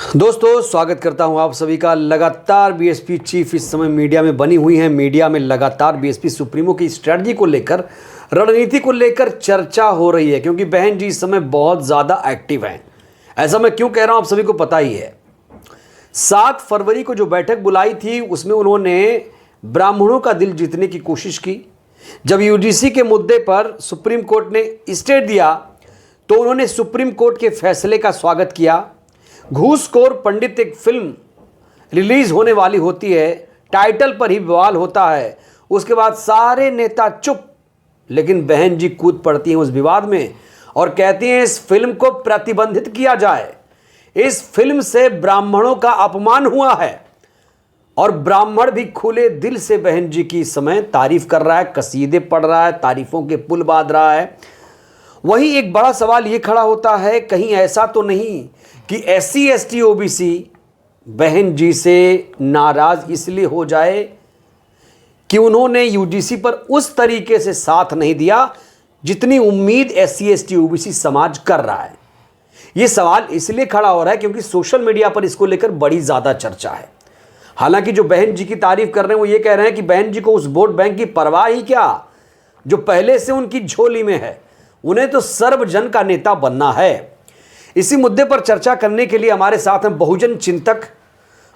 दोस्तों स्वागत करता हूं आप सभी का। लगातार बीएसपी चीफ इस समय मीडिया में बनी हुई हैं। मीडिया में लगातार बीएसपी सुप्रीमो की स्ट्रेटजी को लेकर, रणनीति को लेकर चर्चा हो रही है, क्योंकि बहन जी इस समय बहुत ज़्यादा एक्टिव हैं। ऐसा मैं क्यों कह रहा हूं, आप सभी को पता ही है। 7 फरवरी को जो बैठक बुलाई थी उसमें उन्होंने ब्राह्मणों का दिल जीतने की कोशिश की। जब यूजीसी के मुद्दे पर सुप्रीम कोर्ट ने स्टे दिया तो उन्होंने सुप्रीम कोर्ट के फैसले का स्वागत किया। घूसखोर पंडित एक फिल्म रिलीज होने वाली होती है, टाइटल पर ही बवाल होता है, उसके बाद सारे नेता चुप, लेकिन बहन जी कूद पड़ती हैं उस विवाद में और कहती हैं इस फिल्म को प्रतिबंधित किया जाए। इस फिल्म से ब्राह्मणों का अपमान हुआ है और ब्राह्मण भी खुले दिल से बहन जी की इस समय तारीफ कर रहा है, कसीदे पढ़ रहा है, तारीफों के पुल बांध रहा है। वहीं एक बड़ा सवाल ये खड़ा होता है, कहीं ऐसा तो नहीं कि SC ST OBC बहन जी से नाराज इसलिए हो जाए कि उन्होंने यूजीसी पर उस तरीके से साथ नहीं दिया जितनी उम्मीद SC ST OBC समाज कर रहा है। ये सवाल इसलिए खड़ा हो रहा है क्योंकि सोशल मीडिया पर इसको लेकर बड़ी ज़्यादा चर्चा है। हालांकि जो बहन जी की तारीफ कर रहे हैं वो ये कह रहे हैं कि बहन जी को उस वोट बैंक की परवाह ही क्या जो पहले से उनकी झोली में है, उन्हें तो सर्वजन का नेता बनना है। इसी मुद्दे पर चर्चा करने के लिए हमारे साथ हैं बहुजन चिंतक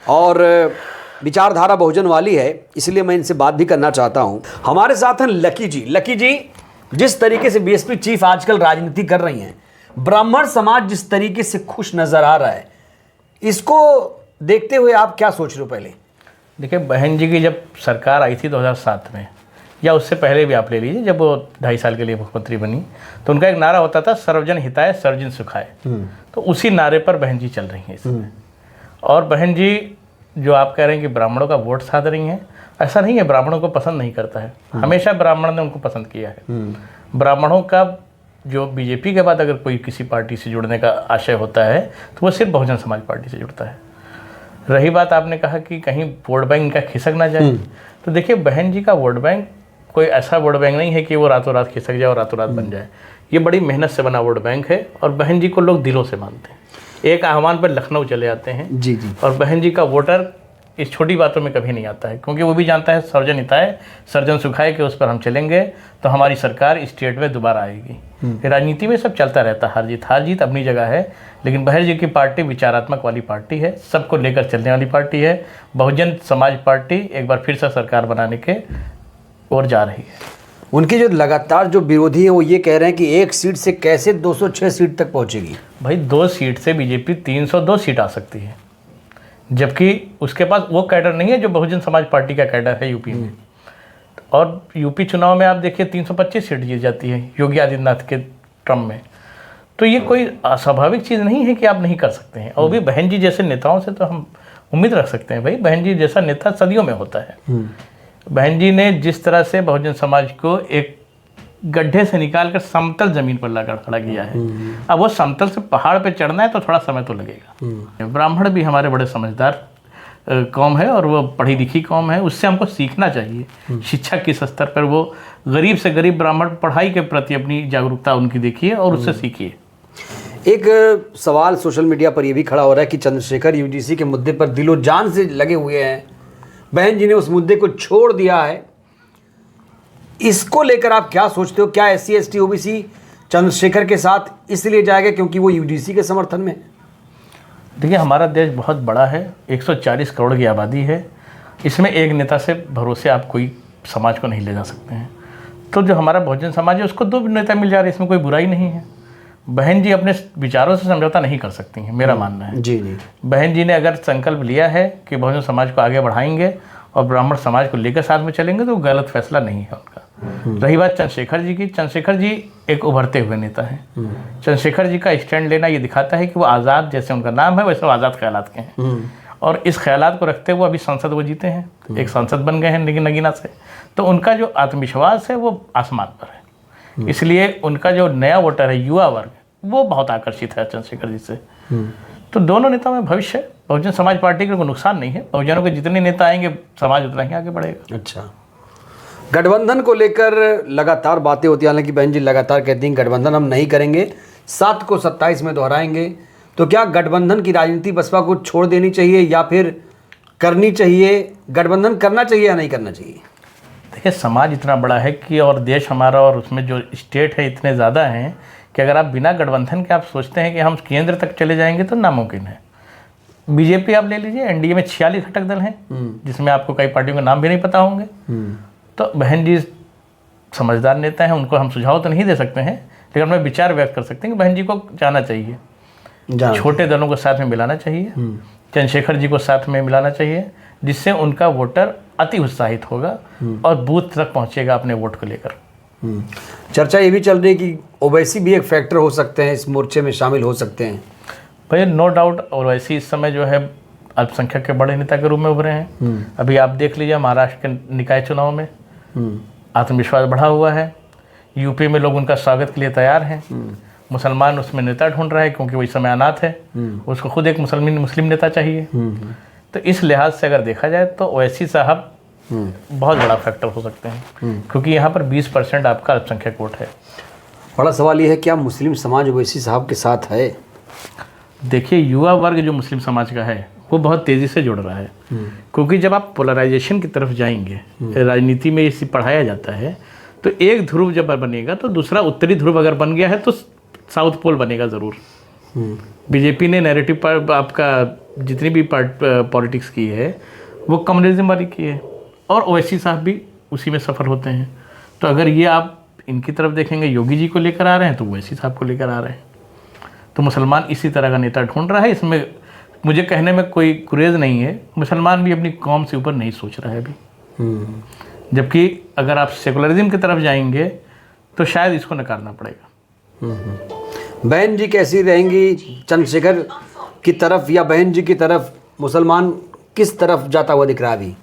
और विचारधारा बहुजन वाली है, इसलिए मैं इनसे बात भी करना चाहता हूं। हमारे साथ हैं लकी जी। लकी जी, जिस तरीके से बीएसपी चीफ आजकल राजनीति कर रही हैं, ब्राह्मण समाज जिस तरीके से खुश नजर आ रहा है, इसको देखते हुए आप क्या सोच रहे हो? पहले देखिए, बहन जी की जब सरकार आई थी 2007 में, या उससे पहले भी आप ले लीजिए, जब वो 2.5 साल के लिए मुख्यमंत्री बनी, तो उनका एक नारा होता था सर्वजन हिताय सर्वजन सुखाय। तो उसी नारे पर बहन जी चल रही हैं इस समय। और बहन जी जो आप कह रहे हैं कि ब्राह्मणों का वोट साध रही हैं, ऐसा नहीं है। ब्राह्मणों को पसंद नहीं करता है, हमेशा ब्राह्मण ने उनको पसंद किया है। ब्राह्मणों का जो बीजेपी के बाद अगर कोई किसी पार्टी से जुड़ने का आशय होता है तो वो सिर्फ बहुजन समाज पार्टी से जुड़ता है। रही बात, आपने कहा कि कहीं वोट बैंक इनका खिसक ना जाए, तो देखिए बहन जी का वोट बैंक कोई ऐसा वोट बैंक नहीं है कि वो रातों रात खिसक जाए और रातों रात बन जाए। ये बड़ी मेहनत से बना वोट बैंक है और बहन जी को लोग दिलों से मानते हैं। एक आह्वान पर लखनऊ चले आते हैं जी जी, और बहन जी का वोटर इस छोटी बातों में कभी नहीं आता है, क्योंकि वो भी जानता है सर्वजन हिताय सर्वजन सुखाय के उस पर हम चलेंगे तो हमारी सरकार स्टेट में दोबारा आएगी। राजनीति में सब चलता रहता है, हार जीत अपनी जगह है, लेकिन बहन जी की पार्टी विचारात्मक वाली पार्टी है, सबको लेकर चलने वाली पार्टी है। बहुजन समाज पार्टी एक बार फिर से सरकार बनाने के और जा रही है। उनके जो लगातार जो विरोधी हैं वो ये कह रहे हैं कि एक सीट से कैसे 206 सीट तक पहुंचेगी। भाई 2 सीट से बीजेपी 302 सीट आ सकती है, जबकि उसके पास वो कैडर नहीं है जो बहुजन समाज पार्टी का कैडर है यूपी में। और यूपी चुनाव में आप देखिए 325 सीट जीत जाती है योगी आदित्यनाथ के टर्म में। तो ये कोई अस्वाभाविक चीज़ नहीं है कि आप नहीं कर सकते हैं। और भी बहन जी जैसे नेताओं से तो हम उम्मीद रख सकते हैं। भाई बहन जी जैसा नेता सदियों में होता है। बहन जी ने जिस तरह से बहुजन समाज को एक गड्ढे से निकालकर समतल जमीन पर लगा खड़ा किया है, अब वो समतल से पहाड़ पे चढ़ना है तो थोड़ा समय तो लगेगा। ब्राह्मण भी हमारे बड़े समझदार कौम है और वो पढ़ी लिखी कौम है, उससे हमको सीखना चाहिए। शिक्षा किस स्तर पर वो गरीब से गरीब ब्राह्मण पढ़ाई के प्रति अपनी जागरूकता उनकी देखिए और उससे सीखिए। एक सवाल सोशल मीडिया पर यह भी खड़ा हो रहा है कि चंद्रशेखर यूजीसी के मुद्दे पर दिलो जान से लगे हुए हैं, बहन जी ने उस मुद्दे को छोड़ दिया है। इसको लेकर आप क्या सोचते हो? क्या SC ST OBC चंद्रशेखर के साथ इसलिए जाएगा क्योंकि वो यूजीसी के समर्थन में? देखिए, हमारा देश बहुत बड़ा है, 140 करोड़ की आबादी है। इसमें एक नेता से भरोसे आप कोई समाज को नहीं ले जा सकते हैं। तो जो हमारा बहुजन समाज है उसको 2 नेता मिल जा रहे हैं, इसमें कोई बुराई नहीं है। बहन जी अपने विचारों से समझौता नहीं कर सकती हैं, मेरा मानना है। जी जी, बहन जी ने अगर संकल्प लिया है कि बहुजन समाज को आगे बढ़ाएंगे और ब्राह्मण समाज को लेकर साथ में चलेंगे, तो गलत फैसला नहीं है उनका। रही बात चंद्रशेखर जी की, चंद्रशेखर जी एक उभरते हुए नेता हैं। चंद्रशेखर जी का स्टैंड लेना ये दिखाता है कि वो आज़ाद, जैसे उनका नाम है वैसे वो आज़ाद ख्यालात के हैं। और इस ख्यालात को रखते हुए अभी संसद वो जीते हैं, एक सांसद बन गए हैं लेकिन नगीना से। तो उनका जो आत्मविश्वास है वो आसमान पर है। इसलिए उनका जो नया वोटर है, युवा वर्ग, वो बहुत आकर्षित है चंद्रशेखर जी से। तो दोनों नेताओं में भविष्य है। बहुजन समाज पार्टी का कोई नुकसान नहीं है। बहुजनों के जितने नेता आएंगे समाज उतना ही आगे बढ़ेगा। अच्छा, गठबंधन को लेकर लगातार बातें होती हैं, हालांकि बहन जी लगातार कहती हैं गठबंधन हम नहीं करेंगे, 7 को 27 में दोहराएंगे। तो क्या गठबंधन की राजनीति बसपा को छोड़ देनी चाहिए या फिर करनी चाहिए? गठबंधन करना चाहिए या नहीं करना चाहिए? देखिए, समाज इतना बड़ा है कि और देश हमारा और उसमें जो स्टेट है इतने ज़्यादा हैं कि अगर आप बिना गठबंधन के आप सोचते हैं कि हम केंद्र तक चले जाएंगे तो नामुमकिन है। बीजेपी आप ले लीजिए, एनडीए में 46 घटक दल हैं, जिसमें आपको कई पार्टियों के नाम भी नहीं पता होंगे। तो बहन जी समझदार नेता हैं, उनको हम सुझाव तो नहीं दे सकते हैं, लेकिन हमें विचार व्यक्त कर सकते हैं कि बहन जी को जाना चाहिए, छोटे दलों को साथ में मिलाना चाहिए, चंद्रशेखर जी को साथ में मिलाना चाहिए, जिससे उनका वोटर अति उत्साहित होगा और बूथ तक पहुंचेगा अपने वोट को लेकर। चर्चा ये भी चल रही है कि ओवैसी भी एक फैक्टर हो सकते हैं, इस मोर्चे में शामिल हो सकते हैं। भाई नो डाउट, ओवैसी इस समय जो है अल्पसंख्यक के बड़े नेता के रूप में उभरे हैं। अभी आप देख लीजिए महाराष्ट्र के निकाय चुनाव में आत्मविश्वास बढ़ा हुआ है, यूपी में लोग उनका स्वागत के लिए तैयार हैं। मुसलमान उसमें नेता ढूंढ रहा है क्योंकि वो इस समय अनाथ है, उसको खुद एक मुस्लिम नेता चाहिए। तो इस लिहाज से अगर देखा जाए तो ओवैसी साहब बहुत बड़ा फैक्टर हो सकते हैं, क्योंकि यहाँ पर 20% आपका अल्पसंख्यक वोट है। बड़ा सवाल ये है, क्या मुस्लिम समाज ओवैसी साहब के साथ है? देखिए, युवा वर्ग जो मुस्लिम समाज का है वो बहुत तेज़ी से जुड़ रहा है, क्योंकि जब आप पोलराइजेशन की तरफ जाएंगे, राजनीति में इसे पढ़ाया जाता है, तो एक ध्रुव जब बनेगा तो दूसरा उत्तरी ध्रुव अगर बन गया है तो साउथ पोल बनेगा ज़रूर। बीजेपी ने नैरेटिव पर आपका जितनी भी पॉलिटिक्स की है वो कम्युनिज्म वाली की है, और ओवैसी साहब भी उसी में सफ़र होते हैं। तो अगर ये आप इनकी तरफ देखेंगे, योगी जी को लेकर आ रहे हैं तो ओवैसी साहब को लेकर आ रहे हैं। तो मुसलमान इसी तरह का नेता ढूंढ रहा है, इसमें मुझे कहने में कोई गुरेज नहीं है। मुसलमान भी अपनी कौम से ऊपर नहीं सोच रहा है अभी, जबकि अगर आप सेकुलरिज्म की तरफ जाएंगे तो शायद इसको नकारना पड़ेगा। बहन जी कैसी रहेंगी चंद्रशेखर की तरफ या बहन जी की तरफ? मुसलमान किस तरफ जाता हुआ दिख रहा है अभी?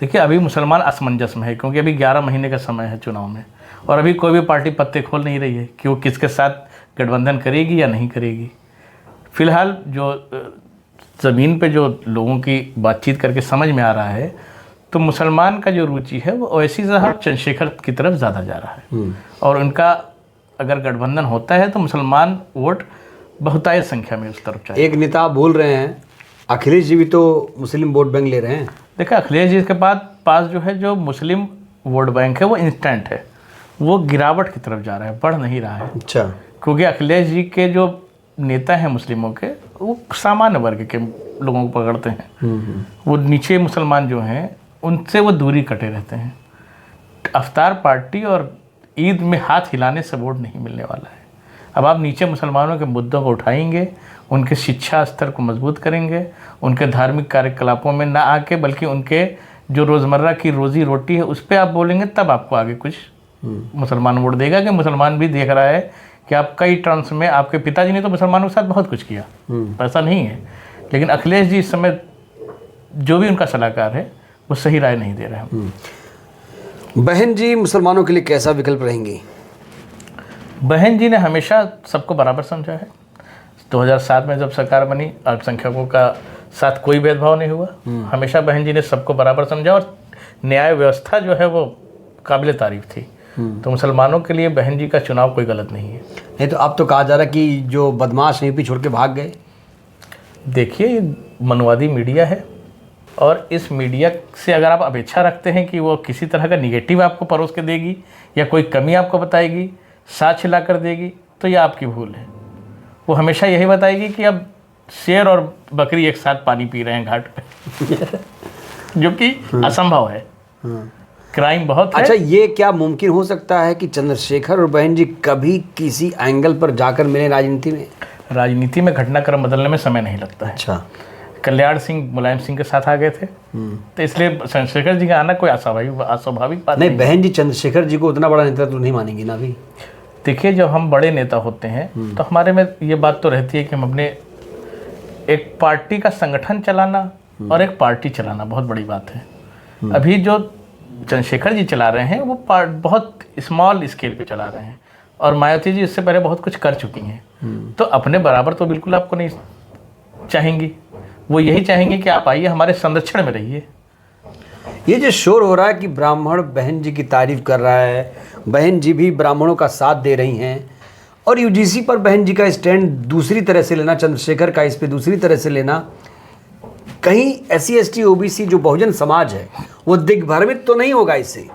देखिए, अभी मुसलमान असमंजस में है, क्योंकि अभी 11 महीने का समय है चुनाव में, और अभी कोई भी पार्टी पत्ते खोल नहीं रही है कि वो किसके साथ गठबंधन करेगी या नहीं करेगी। फिलहाल जो ज़मीन पे जो लोगों की बातचीत करके समझ में आ रहा है, तो मुसलमान का जो रुचि है वो ओवैसी साहब चंद्रशेखर की तरफ ज़्यादा जा रहा है, और उनका अगर गठबंधन होता है तो मुसलमान वोट बहुतायत संख्या में उस तरफ जाए। एक नेता बोल रहे हैं, अखिलेश जी भी तो मुस्लिम वोट बैंक ले रहे हैं। देखा, अखिलेश जी के पास जो है जो मुस्लिम वोट बैंक है वो इंस्टेंट है, वो गिरावट की तरफ जा रहा है, बढ़ नहीं रहा है। अच्छा, क्योंकि अखिलेश जी के जो नेता हैं मुस्लिमों के, वो सामान्य वर्ग के लोगों को पकड़ते हैं। वो नीचे मुसलमान जो हैं उनसे वो दूरी कटे रहते हैं। अफ्तार पार्टी और ईद में हाथ हिलाने से वोट नहीं मिलने वाला है। अब आप नीचे मुसलमानों के मुद्दों को उठाएंगे, उनके शिक्षा स्तर को मजबूत करेंगे, उनके धार्मिक कार्यकलापों में ना आके बल्कि उनके जो रोज़मर्रा की रोज़ी रोटी है उस पर आप बोलेंगे, तब आपको आगे कुछ मुसलमान वोट देगा। कि मुसलमान भी देख रहा है कि आप कई टर्म्स में, आपके पिताजी ने तो मुसलमानों के साथ बहुत कुछ किया, ऐसा नहीं है, लेकिन अखिलेश जी इस समय जो भी उनका सलाहकार है वो सही राय नहीं दे रहे हैं। बहन जी मुसलमानों के लिए कैसा विकल्प रहेंगी? बहन जी ने हमेशा सबको बराबर समझा है। 2007 में जब सरकार बनी, अल्पसंख्यकों का साथ कोई भेदभाव नहीं हुआ। हमेशा बहन जी ने सबको बराबर समझा, और न्याय व्यवस्था जो है वो काबिल तारीफ थी। तो मुसलमानों के लिए बहन जी का चुनाव कोई गलत नहीं है। नहीं तो अब तो कहा जा रहा है कि जो बदमाश यूपी छोड़ के भाग गए। देखिए, ये मनवादी मीडिया है, और इस मीडिया से अगर आप अपेक्षा रखते हैं कि वो किसी तरह का निगेटिव आपको परोस के देगी या कोई कमी आपको बताएगी, साथ हिला कर देगी, तो ये आपकी भूल है। वो हमेशा यही बताएगी कि अब शेर और बकरी एक साथ पानी पी रहे हैं घाट पे जो कि असंभव है। क्राइम बहुत है। अच्छा, ये क्या मुमकिन हो सकता है कि चंद्रशेखर और बहन जी कभी किसी एंगल पर जाकर मिले राजनीति में? राजनीति में घटनाक्रम बदलने में समय नहीं लगता है। अच्छा, कल्याण सिंह मुलायम सिंह के साथ आ गए थे, तो इसलिए चंद्रशेखर जी का आना कोई अस्वाभाविक बात नहीं। बहन जी चंद्रशेखर जी को उतना बड़ा नेता तो नहीं मानेंगी ना अभी। देखिए, जब हम बड़े नेता होते हैं तो हमारे में ये बात तो रहती है कि हम अपने एक पार्टी का संगठन चलाना और एक पार्टी चलाना बहुत बड़ी बात है। अभी जो चंद्रशेखर जी चला रहे हैं वो बहुत स्मॉल स्केल पे चला रहे हैं, और मायावती जी इससे पहले बहुत कुछ कर चुकी हैं। तो अपने बराबर तो बिल्कुल आपको नहीं चाहेंगी, वो यही चाहेंगे कि आप आइए हमारे संरक्षण में रहिए। ये जो शोर हो रहा है कि ब्राह्मण बहन जी की तारीफ कर रहा है, बहन जी भी ब्राह्मणों का साथ दे रही हैं, और यूजीसी पर बहन जी का स्टैंड दूसरी तरह से लेना, चंद्रशेखर का इस पे दूसरी तरह से लेना, कहीं SC ST OBC जो बहुजन समाज है वो दिग्भ्रमित तो नहीं होगा इससे?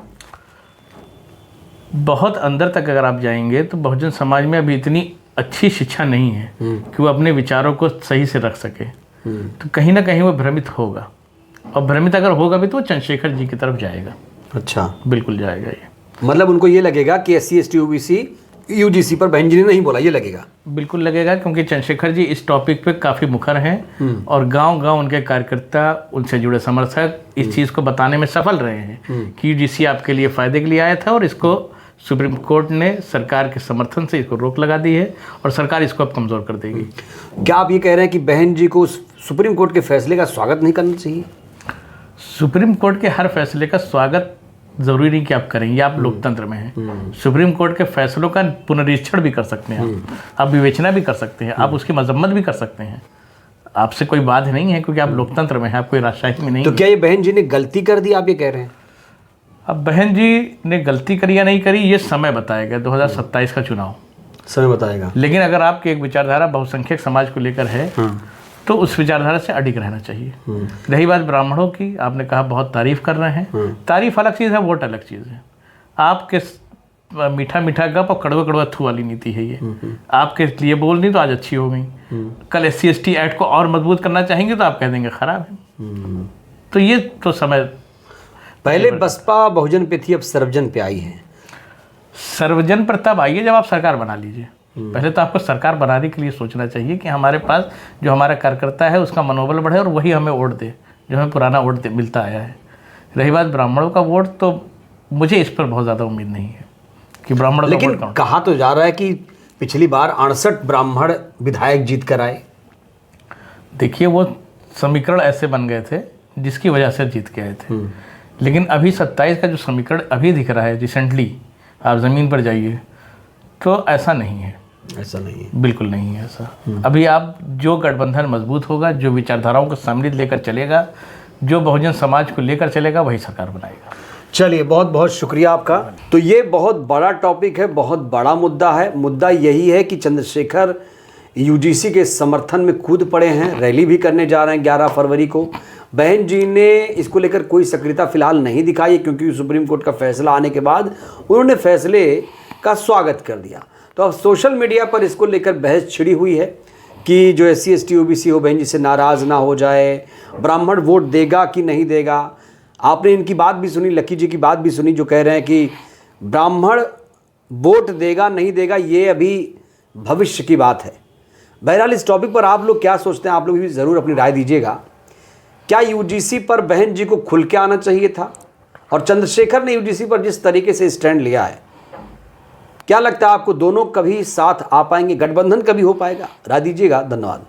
बहुत अंदर तक अगर आप जाएंगे तो बहुजन समाज में अभी इतनी अच्छी शिक्षा नहीं है कि वो अपने विचारों को सही से रख सके। तो कहीं ना कहीं वो भ्रमित होगा, और भ्रमित अगर होगा भी तो वो चंद्रशेखर जी की तरफ जाएगा। अच्छा, बिल्कुल जाएगा ये। मतलब उनको ये लगेगा कि SC ST OBC यूजीसी पर बहन जी ने नहीं बोला, ये लगेगा? बिल्कुल लगेगा, क्योंकि चंद्रशेखर जी इस टॉपिक पे काफ़ी मुखर हैं और गांव-गांव उनके कार्यकर्ता, उनसे जुड़े समर्थक इस चीज़ को बताने में सफल रहे हैं कि यूजीसी आपके लिए फ़ायदे के लिए आया था, और इसको सुप्रीम कोर्ट ने सरकार के समर्थन से इसको रोक लगा दी है और सरकार इसको अब कमज़ोर कर देगी। क्या आप ये कह रहे हैं कि बहन जी को सुप्रीम कोर्ट के फैसले का स्वागत नहीं करना चाहिए? सुप्रीम कोर्ट के हर फैसले का स्वागत ज़रूरी नहीं कि आप करें, ये आप लोकतंत्र में हैं। सुप्रीम कोर्ट के फैसलों का पुनरीक्षण भी कर सकते हैं आप विवेचना भी कर सकते हैं, आप उसकी मजम्मत भी कर सकते हैं। आपसे कोई बात नहीं है, क्योंकि आप लोकतंत्र में हैं, आप कोई राजशाही में नहीं। तो क्या ये बहन जी ने गलती कर दी, आप ये कह रहे हैं? अब बहन जी ने गलती करी या नहीं करी ये समय बताएगा, 2027 का चुनाव समय बताएगा। लेकिन अगर आपकी एक विचारधारा बहुसंख्यक समाज को लेकर है तो उस विचारधारा से अडिग रहना चाहिए। रही बात ब्राह्मणों की, आपने कहा बहुत तारीफ कर रहे हैं, तारीफ अलग चीज़ है, वोट अलग चीज़ है। आपके मीठा मीठा गप और कड़वा कड़वा थू वाली नीति है ये। आपके लिए बोल दी तो आज अच्छी हो गई, कल SC ST एक्ट को और मजबूत करना चाहेंगे तो आप कह देंगे खराब है। तो ये तो समय, पहले बसपा बहुजन पे थी, अब सर्वजन पे आई है। सर्वजन पर तब आइए जब आप सरकार बना लीजिए। पहले तो आपको सरकार बनाने के लिए सोचना चाहिए कि हमारे पास जो हमारा कार्यकर्ता है उसका मनोबल बढ़े और वही हमें वोट दे, जो हमें पुराना वोट मिलता आया है। रही बात ब्राह्मणों का वोट, तो मुझे इस पर बहुत ज़्यादा उम्मीद नहीं है कि ब्राह्मणों का वोट। कहा तो जा रहा है कि पिछली बार 68 ब्राह्मण विधायक जीत कर आए। देखिए, वो समीकरण ऐसे बन गए थे जिसकी वजह से जीत के आए थे, लेकिन अभी 27 का जो समीकरण अभी दिख रहा है रिसेंटली, आप ज़मीन पर जाइए तो ऐसा नहीं है। ऐसा नहीं है, बिल्कुल नहीं है ऐसा। अभी आप जो गठबंधन मजबूत होगा, जो विचारधाराओं को सम्मिलित लेकर चलेगा, जो बहुजन समाज को लेकर चलेगा, वही सरकार बनाएगा। चलिए, बहुत बहुत शुक्रिया आपका। तो ये बहुत बड़ा टॉपिक है, बहुत बड़ा मुद्दा है। मुद्दा यही है कि चंद्रशेखर यूजीसी के समर्थन में कूद पड़े हैं, रैली भी करने जा रहे हैं 11 फरवरी को। बहन जी ने इसको लेकर कोई सक्रियता फिलहाल नहीं दिखाई, क्योंकि सुप्रीम कोर्ट का फैसला आने के बाद उन्होंने फैसले का स्वागत कर दिया। तो अब सोशल मीडिया पर इसको लेकर बहस छिड़ी हुई है कि जो SC ST OBC हो बहन जी से नाराज़ ना हो जाए, ब्राह्मण वोट देगा कि नहीं देगा। आपने इनकी बात भी सुनी, लकी जी की बात भी सुनी, जो कह रहे हैं कि ब्राह्मण वोट देगा नहीं देगा ये अभी भविष्य की बात है। बहरहाल इस टॉपिक पर आप लोग क्या सोचते हैं, आप लोग भी ज़रूर अपनी राय दीजिएगा। क्या यूजीसी पर बहन जी को खुल के आना चाहिए था? और चंद्रशेखर ने यूजीसी पर जिस तरीके से स्टैंड लिया है, क्या लगता है आपको दोनों कभी साथ आ पाएंगे, गठबंधन कभी हो पाएगा? राय दीजिएगा। धन्यवाद।